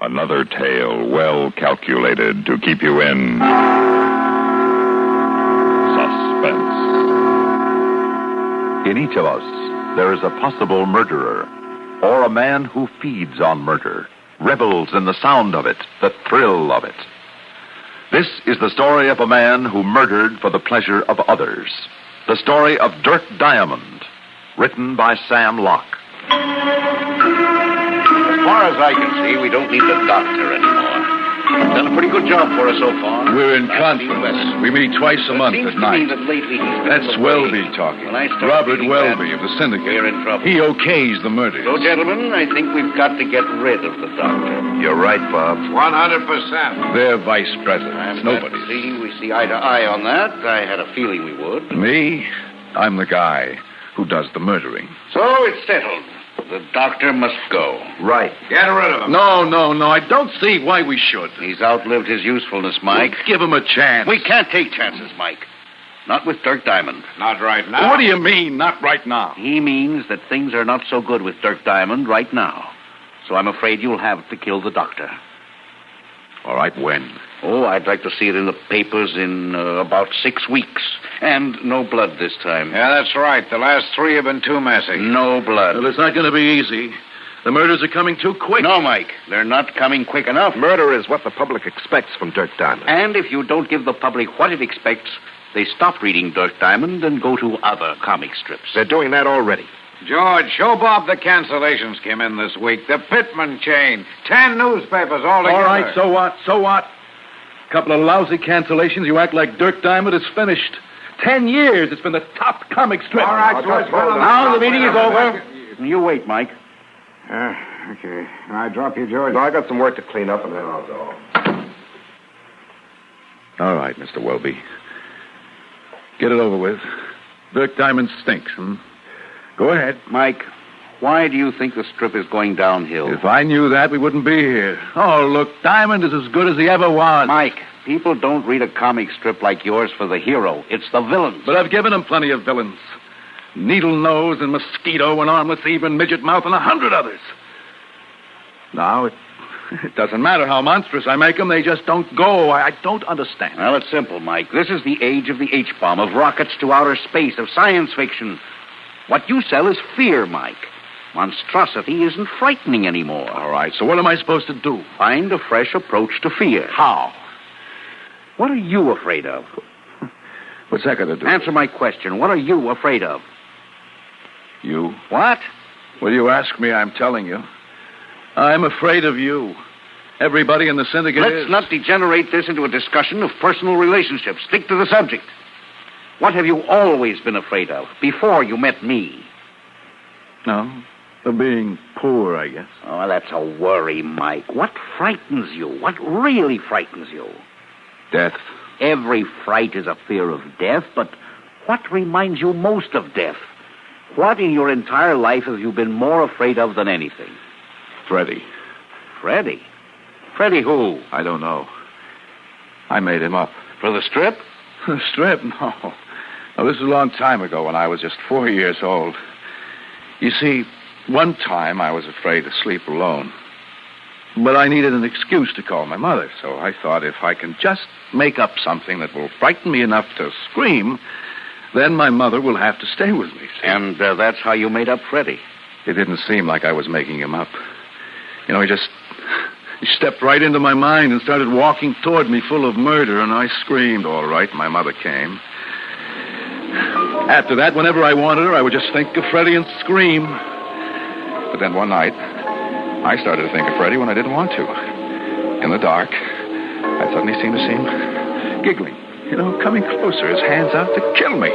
Another tale well calculated to keep you in suspense. In each of us, there is a possible murderer, or a man who feeds on murder, revels in the sound of it, the thrill of it. This is the story of a man who murdered for the pleasure of others. The story of Dirk Diamond, written by Sam Locke. As far as I can see, we don't need the doctor anymore. He's done a pretty good job for us so far. We're in conference. We meet twice a month at night. That's Welby talking. Robert Welby of the syndicate. We're in trouble. He okays the murders. So, gentlemen, I think we've got to get rid of the doctor. You're right, Bob. 100%. They're vice presidents. Nobody's. We see eye to eye on that. I had a feeling we would. Me? I'm the guy who does the murdering. So it's settled. The doctor must go. Right. Get rid of him. No. I don't see why we should. He's outlived his usefulness, Mike. Well, give him a chance. We can't take chances, Mike. Not with Dirk Diamond. Not right now. What do you mean, not right now? He means that things are not so good with Dirk Diamond right now. So I'm afraid you'll have to kill the doctor. All right, when? Oh, I'd like to see it in the papers in about 6 weeks. And no blood this time. Yeah, that's right. The last 3 have been too messy. No blood. Well, it's not going to be easy. The murders are coming too quick. No, Mike. They're not coming quick enough. Murder is what the public expects from Dirk Diamond. And if you don't give the public what it expects, they stop reading Dirk Diamond and go to other comic strips. They're doing that already. George, show Bob the cancellations came in this week. The Pittman chain. 10 newspapers all together. All right, so what? Couple of lousy cancellations. You act like Dirk Diamond is finished. 10 years. It's been the top comic strip. All right, George. Now the meeting is over. You wait, Mike. Okay. Can I drop you, George? No, I got some work to clean up, and then I'll go. All right, Mr. Welby. Get it over with. Dirk Diamond stinks, Go ahead. Mike, why do you think the strip is going downhill? If I knew that, we wouldn't be here. Oh, look, Diamond is as good as he ever was. Mike, people don't read a comic strip like yours for the hero. It's the villains. But I've given him plenty of villains. Needle Nose and Mosquito and Armless Eve and Midget Mouth and 100 others. Now, it doesn't matter how monstrous I make them. They just don't go. I don't understand. Well, it's simple, Mike. This is the age of the H-bomb, of rockets to outer space, of science fiction. What you sell is fear, Mike. Monstrosity isn't frightening anymore. All right, so what am I supposed to do? Find a fresh approach to fear. How? What are you afraid of? What's that got to do? Answer my question. What are you afraid of? You. What? Well, you ask me, I'm telling you. I'm afraid of you. Everybody in the syndicate is. Let's not degenerate this into a discussion of personal relationships. Stick to the subject. What have you always been afraid of before you met me? No, of being poor, I guess. Oh, that's a worry, Mike. What frightens you? What really frightens you? Death. Every fright is a fear of death, but what reminds you most of death? What in your entire life have you been more afraid of than anything? Freddy. Freddy? Freddy who? I don't know. I made him up. For the strip? The strip? No. No, this was a long time ago when I was just 4 years old. You see, one time I was afraid to sleep alone. But I needed an excuse to call my mother, so I thought if I can just make up something that will frighten me enough to scream, then my mother will have to stay with me. See? And that's how you made up Freddy? It didn't seem like I was making him up. You know, he stepped right into my mind and started walking toward me full of murder, and I screamed. All right, my mother came. After that, whenever I wanted her, I would just think of Freddy and scream. But then one night, I started to think of Freddy when I didn't want to. In the dark, I suddenly seemed to see him giggling, coming closer, his hands out to kill me.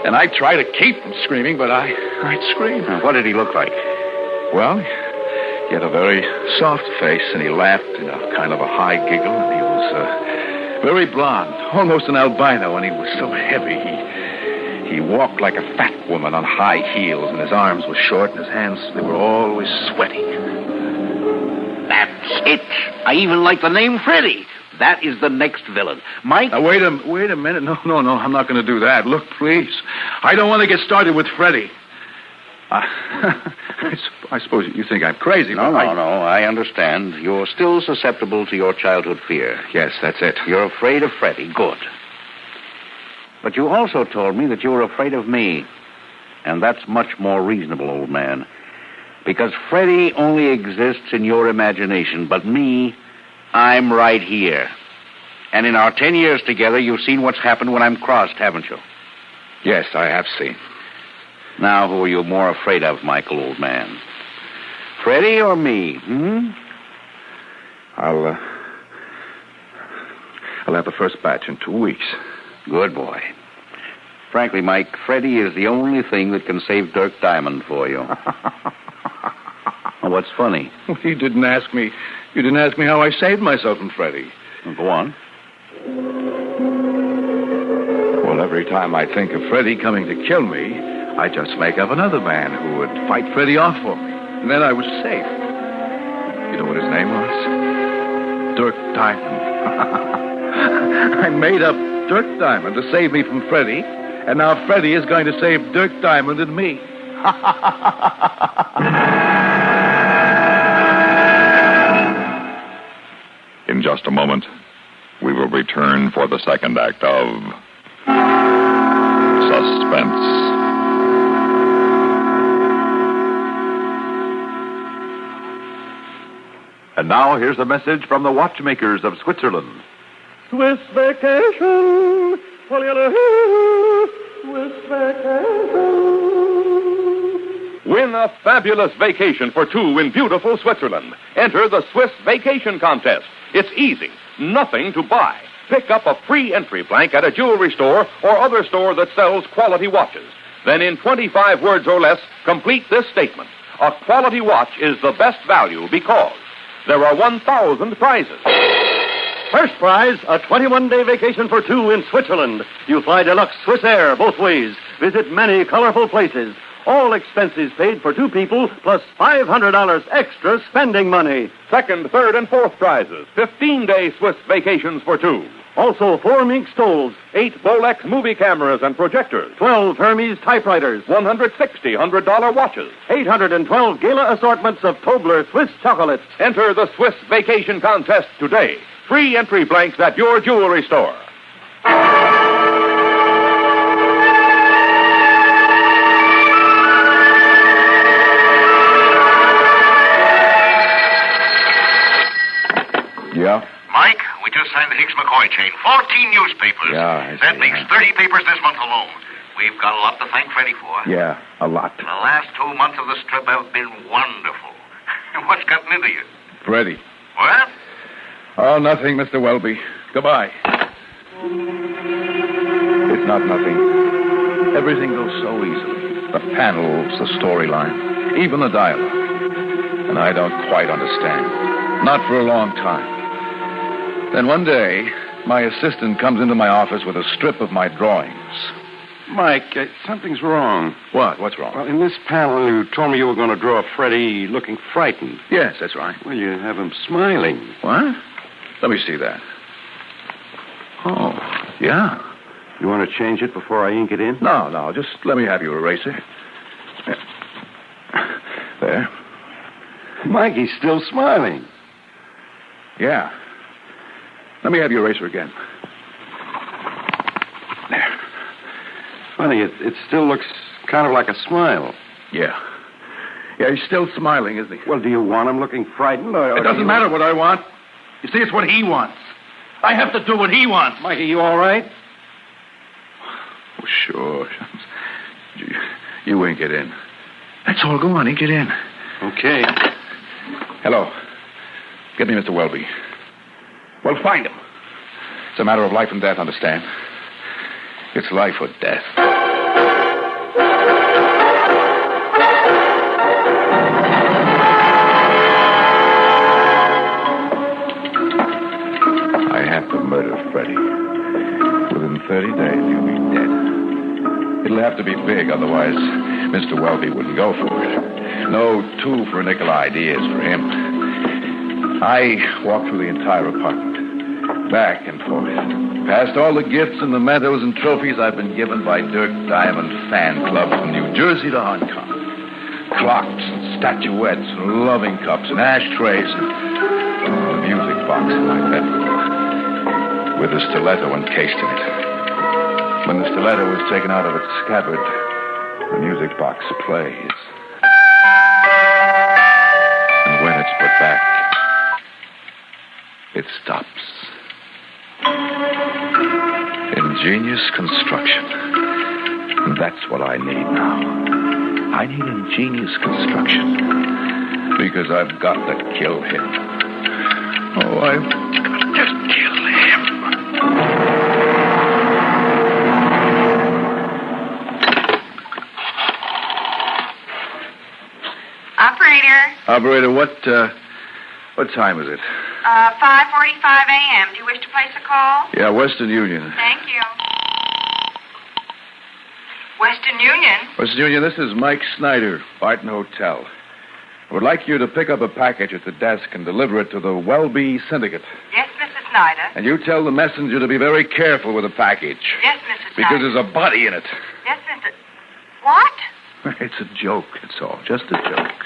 And I'd try to keep from screaming, but I'd scream. What did he look like? Well, he had a very soft face, and he laughed in a kind of a high giggle, and he was very blonde, almost an albino, and he was so heavy. He walked like a fat woman on high heels, and his arms were short, and his hands, they were always sweaty. That's it. I even like the name Freddy. That is the next villain. Mike... Now, wait a minute. No, I'm not going to do that. Look, please. I don't want to get started with Freddy. I suppose you think I'm crazy. No, but no. I understand. You're still susceptible to your childhood fear. Yes, that's it. You're afraid of Freddy. Good. But you also told me that you were afraid of me. And that's much more reasonable, old man. Because Freddy only exists in your imagination. But me, I'm right here. And in our 10 years together, you've seen what's happened when I'm crossed, haven't you? Yes, I have seen. Now, who are you more afraid of, Michael, old man? Freddy or me, I'll have the first batch in 2 weeks. Good boy. Frankly, Mike, Freddy is the only thing that can save Dirk Diamond for you. Well, what's funny? Well, you didn't ask me how I saved myself from Freddy. Well, go on. Well, every time I think of Freddy coming to kill me, I just make up another man who would fight Freddy off for me. And then I was safe. You know what his name was? Dirk Diamond. I made up Dirk Diamond to save me from Freddy, and now Freddy is going to save Dirk Diamond and me. In just a moment, we will return for the second act of Suspense. And now here's a message from the watchmakers of Switzerland. Swiss vacation. Swiss vacation. Win a fabulous vacation for two in beautiful Switzerland. Enter the Swiss Vacation Contest. It's easy. Nothing to buy. Pick up a free entry blank at a jewelry store or other store that sells quality watches. Then in 25 words or less, complete this statement. A quality watch is the best value because there are 1,000 prizes. First prize, a 21-day vacation for two in Switzerland. You fly deluxe Swiss Air both ways. Visit many colorful places. All expenses paid for two people, plus $500 extra spending money. Second, third, and fourth prizes. 15-day Swiss vacations for two. Also, 4 mink stoles, 8 Bolex movie cameras and projectors. 12 Hermes typewriters, 160 $100 watches. 812 gala assortments of Tobler Swiss chocolates. Enter the Swiss Vacation Contest today. Free entry blanks at your jewelry store. Yeah? Mike, we just signed the Hicks-McCoy chain. 14 newspapers. Yeah, That makes 30 papers this month alone. We've got a lot to thank Freddy for. Yeah, a lot. The last 2 months of the strip have been wonderful. What's gotten into you? Freddy. What? Oh, nothing, Mr. Welby. Goodbye. It's not nothing. Everything goes so easily. The panels, the storyline, even the dialogue. And I don't quite understand. Not for a long time. Then one day, my assistant comes into my office with a strip of my drawings. Mike, something's wrong. What? What's wrong? Well, in this panel, you told me you were going to draw Freddy looking frightened. Yes, that's right. Well, you have him smiling. What? Let me see that. Oh, yeah. You want to change it before I ink it in? No, just let me have your eraser. There. Mike, he's still smiling. Yeah. Let me have your eraser again. There. Funny, it still looks kind of like a smile. Yeah. Yeah, he's still smiling, isn't he? Well, do you want him looking frightened? Or it doesn't matter what I want. You see, it's what he wants. I have to do what he wants. Mike, are you all right? Oh, sure. You ink it in. That's all. Go on, ink it in. Okay. Hello. Get me Mr. Welby. Well, find him. It's a matter of life and death, understand? It's life or death. I have to murder Freddy. Within 30 days, he'll be dead. It'll have to be big, otherwise Mr. Welby wouldn't go for it. No two-for-a-nickel ideas for him. I walked through the entire apartment, back and forth, past all the gifts and the medals and trophies I've been given by Dirk Diamond fan club from New Jersey to Hong Kong. Clocks and statuettes and loving cups and ashtrays and a music box like that with a stiletto encased in it. When the stiletto is taken out of its scabbard, the music box plays. And when it's put back, it stops. Ingenious construction. That's what I need now. I need ingenious construction. Because I've got to kill him. Oh, I've got to kill him. Operator, what time is it? 5:45 a.m. Do you wish to place a call? Yeah, Western Union. Thank you. Western Union? Western Union, this is Mike Snyder, Barton Hotel. I would like you to pick up a package at the desk and deliver it to the Welby Syndicate. Yes, Mrs. Snyder. And you tell the messenger to be very careful with the package. Yes, Mrs. Snyder. Because there's a body in it. Yes, Mrs. What? It's a joke, it's all. Just a joke.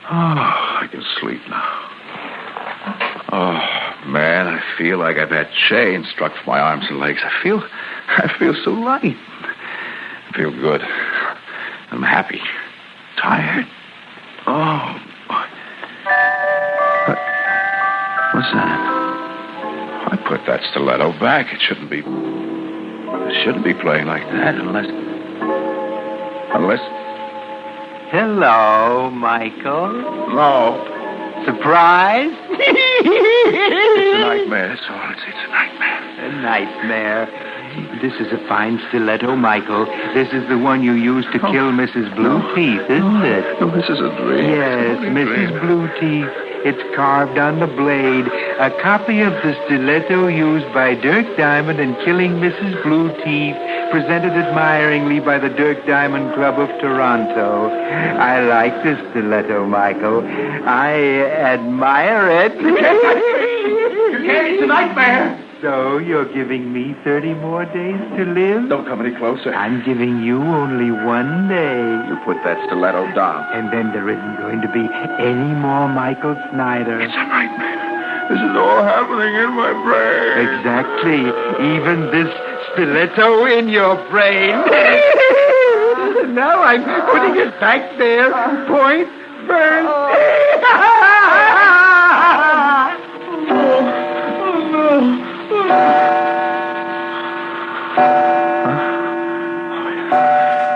Oh, I can sleep now. Oh, man, I feel like I've had chains struck from my arms and legs. I feel so light. I feel good. I'm happy. Tired. Oh, what's that? I put that stiletto back. It shouldn't be playing like that unless. Hello, Michael. No. Surprise? It's a nightmare, that's all. It's a nightmare. A nightmare. This is a fine stiletto, Michael. This is the one you used to kill Mrs. Blueteeth, isn't it? No, this is a dream. Yes, Mrs. Blueteeth. It's carved on the blade. A copy of the stiletto used by Dirk Diamond in killing Mrs. Blueteeth, presented admiringly by the Dirk Diamond Club of Toronto. I like this stiletto, Michael. I admire it. You can't. It's a nightmare. So you're giving me 30 more days to live? Don't come any closer. I'm giving you only 1 day. You put that stiletto down. And then there isn't going to be any more Michael Snyder. It's a nightmare. This is all happening in my brain. Exactly. Even this stiletto in your brain. Now I'm putting it back there. Point first.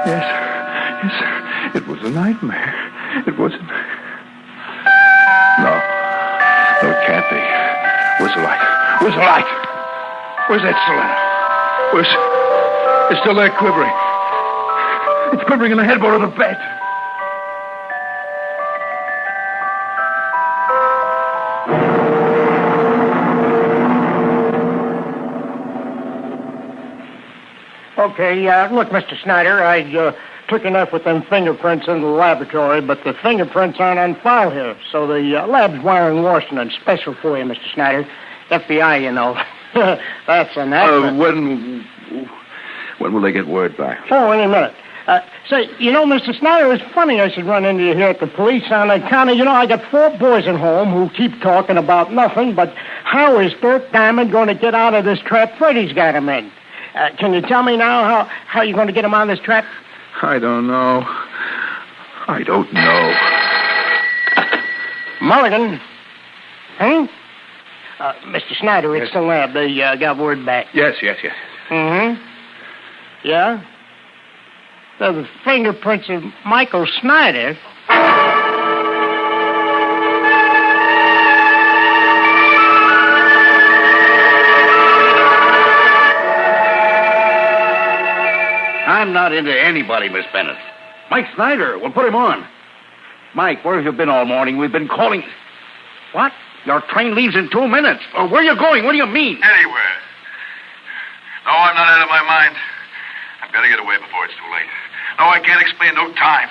Yes, it was a nightmare. It wasn't. No, it can't be. Where's the light? Where's the light? Where's that stiletto? It's still there quivering. It's quivering in the headboard of the bed. Okay, look, Mr. Snyder, I took enough with them fingerprints in the laboratory, but the fingerprints aren't on file here. So the lab's wiring in Washington, special for you, Mr. Snyder. FBI, you know. That's an accident. When will they get word back? Oh, any minute. Say, you know, Mr. Snyder, it's funny I should run into you here at the police on account of, you know, I got 4 boys at home who keep talking about nothing, but how is Dirk Diamond going to get out of this trap Freddy's got him in? Can you tell me now how you're going to get him out of this trap? I don't know. Mulligan. Huh? Mr. Snyder, it's the lab. They got word back. Yes. Mm-hmm. Yeah? They're the fingerprints of Michael Snyder. I'm not into anybody, Miss Bennett. Mike Snyder, we'll put him on. Mike, where have you been all morning? We've been calling. What? Your train leaves in 2 minutes. Where are you going? What do you mean? Anywhere. No, I'm not out of my mind. I've got to get away before it's too late. No, I can't explain. No time.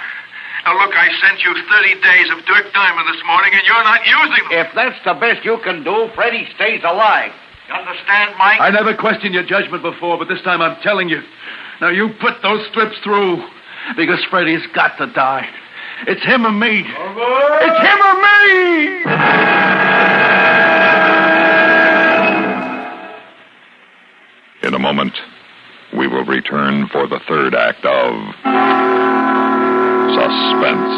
Now, look, I sent you 30 days of Dirk Diamond this morning, and you're not using them. If that's the best you can do, Freddy stays alive. You understand, Mike? I never questioned your judgment before, but this time I'm telling you. Now, you put those strips through, because Freddy's got to die. It's him or me. It's him or me! In a moment, we will return for the third act of Suspense.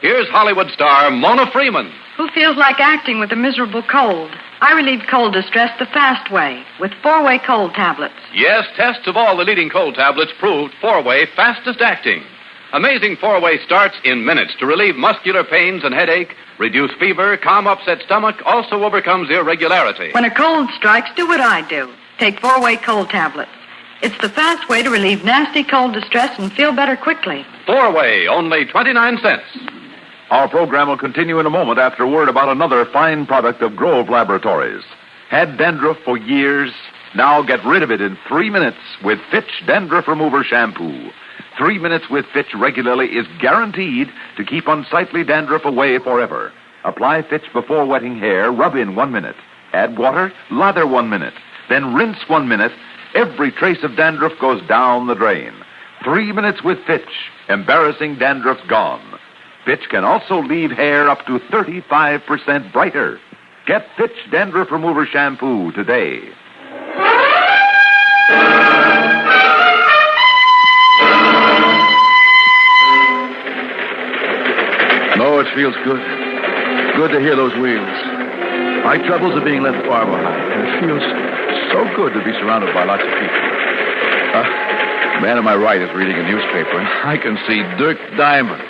Here's Hollywood star Mona Freeman. Who feels like acting with a miserable cold? I relieve cold distress the fast way with 4-way cold tablets. Yes, tests of all the leading cold tablets proved 4-way fastest acting. Amazing 4-way starts in minutes to relieve muscular pains and headache, reduce fever, calm upset stomach, also overcomes irregularity. When a cold strikes, do what I do. Take 4-way cold tablets. It's the fast way to relieve nasty cold distress and feel better quickly. 4-way, only 29 cents. Our program will continue in a moment after a word about another fine product of Grove Laboratories. Had dandruff for years? Now get rid of it in 3 minutes with Fitch Dandruff Remover Shampoo. 3 minutes with Fitch regularly is guaranteed to keep unsightly dandruff away forever. Apply Fitch before wetting hair, rub in 1 minute. Add water, lather 1 minute. Then rinse 1 minute. Every trace of dandruff goes down the drain. 3 minutes with Fitch. Embarrassing dandruff gone. Fitch can also leave hair up to 35% brighter. Get Fitch Dandruff Remover Shampoo today. No, it feels good. Good to hear those wheels. My troubles are being left far behind, and it feels so good to be surrounded by lots of people. The man on my right is reading a newspaper, and I can see Dirk Diamond.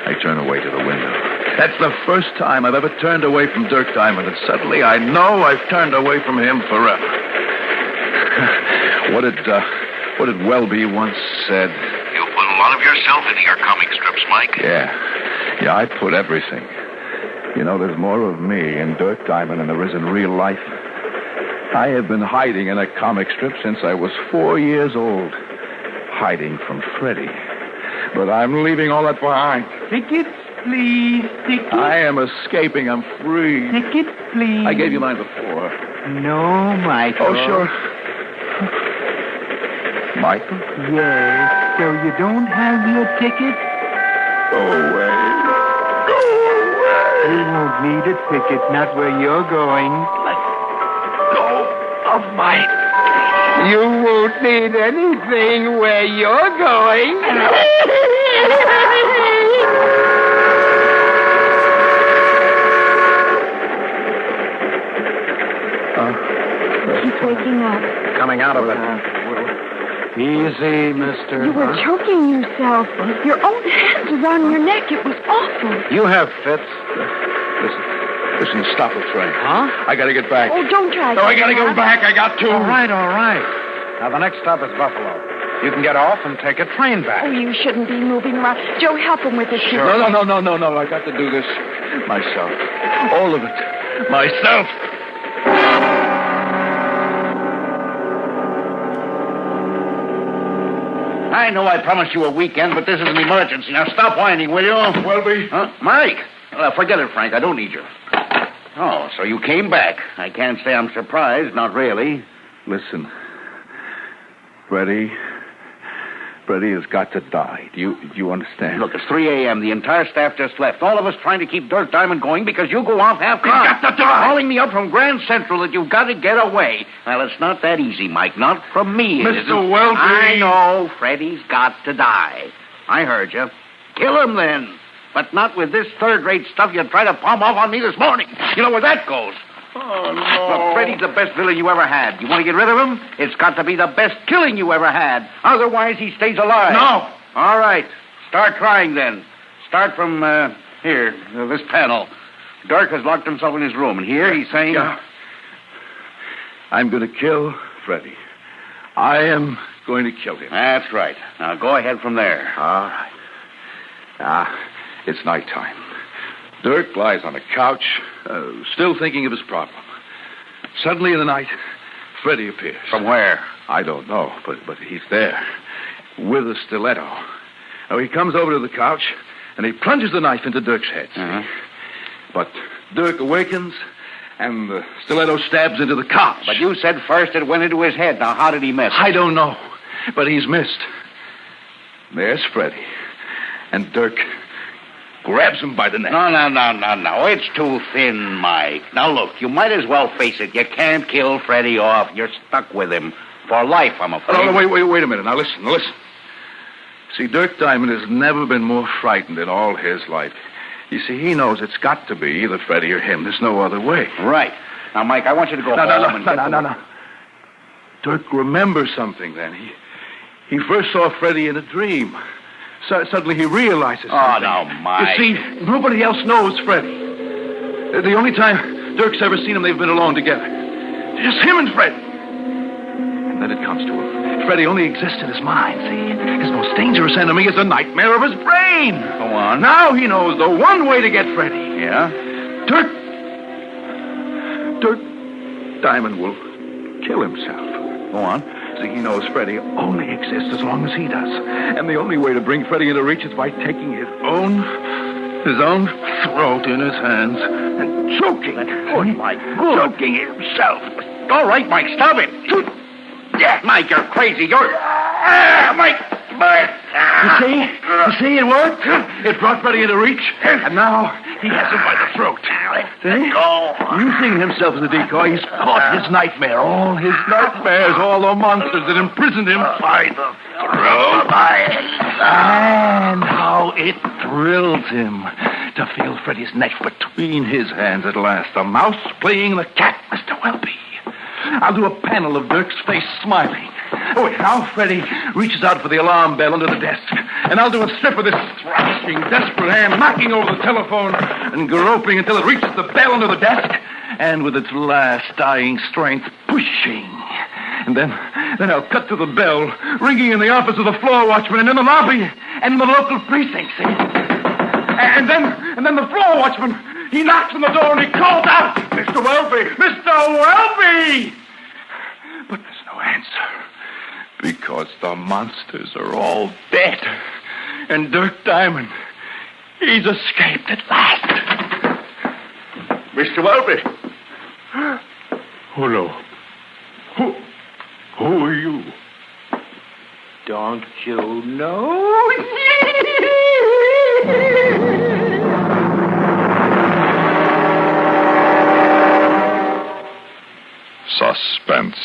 I turn away to the window. That's the first time I've ever turned away from Dirk Diamond, and suddenly I know I've turned away from him forever. What did Welby once said? You put a lot of yourself into your comic strips, Mike. Yeah, I put everything. You know, there's more of me in Dirk Diamond than there is in real life. I have been hiding in a comic strip since I was 4 years old. Hiding from Freddy. But I'm leaving all that behind. Tickets, please. Tickets. I am escaping. I'm free. Tickets, please. I gave you mine before. No, Michael. Oh, sure. Michael? Yes. So you don't have your ticket? Go away. Go away. You won't need a ticket, not where you're going. Let go of my... You won't need anything where you're going. He's waking up. Coming out of it. Easy, mister. You were choking yourself. Your own hands around your neck. It was awful. You have fits. Listen, stop the train. Huh? I gotta get back. Oh, don't try. No, I gotta go back. I got to. All right. Now, the next stop is Buffalo. You can get off and take a train back. Oh, you shouldn't be moving around. Joe, help him with this. Sure. No. I got to do this myself. All of it. Myself. I know I promised you a weekend, but this is an emergency. Now stop whining, will you? Welby? Huh? Mike? Forget it, Frank. I don't need you. Oh, so you came back. I can't say I'm surprised. Not really. Listen. Freddy has got to die. Do you understand? Look, it's 3 a.m. The entire staff just left. All of us trying to keep Dirk Diamond going because you go off half-cocked. He's got to die! Calling me up from Grand Central that you've got to get away. Well, it's not that easy, Mike. Not from me, it isn't. Mr. Welby! I know. Freddy's got to die. I heard you. Kill him, then. But not with this third-rate stuff you tried to palm off on me this morning. You know where that goes. Oh, no. Look, Freddy's the best villain you ever had. You want to get rid of him? It's got to be the best killing you ever had. Otherwise, he stays alive. No. All right. Start trying, then. Start from, this panel. Dirk has locked himself in his room, and here he's saying... Yeah. I'm going to kill Freddy. I am going to kill him. That's right. Now, go ahead from there. All right. It's nighttime. Dirk lies on a couch, still thinking of his problem. Suddenly in the night, Freddy appears. From where? I don't know, but he's there, with a stiletto. Now, he comes over to the couch, and he plunges the knife into Dirk's head. Uh-huh. But Dirk awakens, and the stiletto stabs into the couch. But you said first it went into his head. Now, how did he miss? I don't know. but he's missed. There's Freddy. And Dirk grabs him by the neck. No. It's too thin, Mike. Now, look, you might as well face it. You can't kill Freddy off. You're stuck with him for life, I'm afraid. No, wait a minute. Now, listen. See, Dirk Diamond has never been more frightened in all his life. You see, he knows it's got to be either Freddy or him. There's no other way. Right. Now, Mike, I want you to go home. No. Dirk remembers something then. He first saw Freddy in a dream. Suddenly he realizes something. Oh, now, Mike. You see, nobody else knows Freddy. The only time Dirk's ever seen him, they've been alone together. Just him and Freddy. And then it comes to him. Freddy only exists in his mind, see? His most dangerous enemy is a nightmare of his brain. Go on. Now he knows the one way to get Freddy. Yeah? Dirk Diamond will kill himself. Go on. See, he knows Freddy only exists as long as he does. And the only way to bring Freddy into reach is by taking his own throat in his hands and choking it. Oh, my God. Choking himself. All right, Mike, stop it. Yeah, Mike, you're crazy. Mike. You see, it worked. It brought Freddy into reach, and now he has him by the throat. See? Using himself as a decoy, he's caught his nightmare. All his nightmares, all the monsters that imprisoned him by the throat. And how it thrills him to feel Freddy's neck between his hands at last. The mouse playing the cat, Mr. Welby. I'll do a panel of Dirk's face smiling. Oh, wait, now Freddy reaches out for the alarm bell under the desk. And I'll do a strip of this thrashing, desperate hand, knocking over the telephone and groping until it reaches the bell under the desk. And with its last dying strength, pushing. And then I'll cut to the bell, ringing in the office of the floor watchman and in the lobby and in the local precinct, see? And then the floor watchman, he knocks on the door and he calls out, Mr. Welby! Mr. Welby! But there's no answer, because the monsters are all dead. And Dirk Diamond, he's escaped at last. Mr. Welby! Hello. Who are you? Don't you know? Suspense.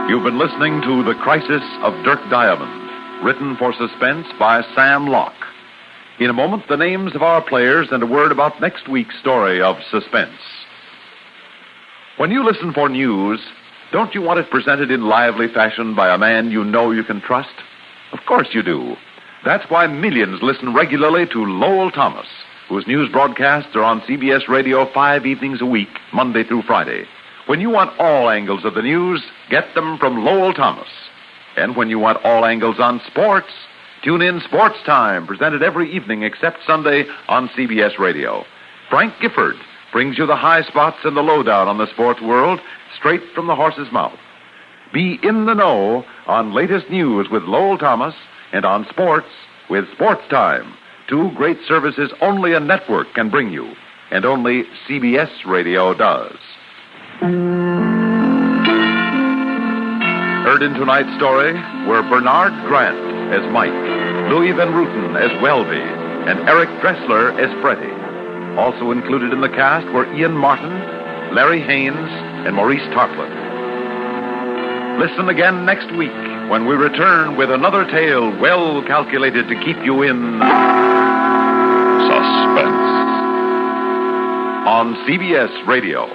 You've been listening to The Crisis of Dirk Diamond, written for Suspense by Sam Locke. In a moment, the names of our players and a word about next week's story of Suspense. When you listen for news, don't you want it presented in lively fashion by a man you know you can trust? Of course you do. That's why millions listen regularly to Lowell Thomas, whose news broadcasts are on CBS Radio 5 evenings a week, Monday through Friday. When you want all angles of the news, get them from Lowell Thomas. And when you want all angles on sports, tune in Sports Time, presented every evening except Sunday on CBS Radio. Frank Gifford brings you the high spots and the lowdown on the sports world straight from the horse's mouth. Be in the know on latest news with Lowell Thomas and on sports with Sports Time. Two great services only a network can bring you, and only CBS Radio does. Heard in tonight's story were Bernard Grant as Mike, Louis Van Ruten as Welby, and Eric Dressler as Freddy. Also included in the cast were Ian Martin, Larry Haynes, and Maurice Tarplin. Listen again next week when we return with another tale well calculated to keep you in Suspense. on CBS Radio.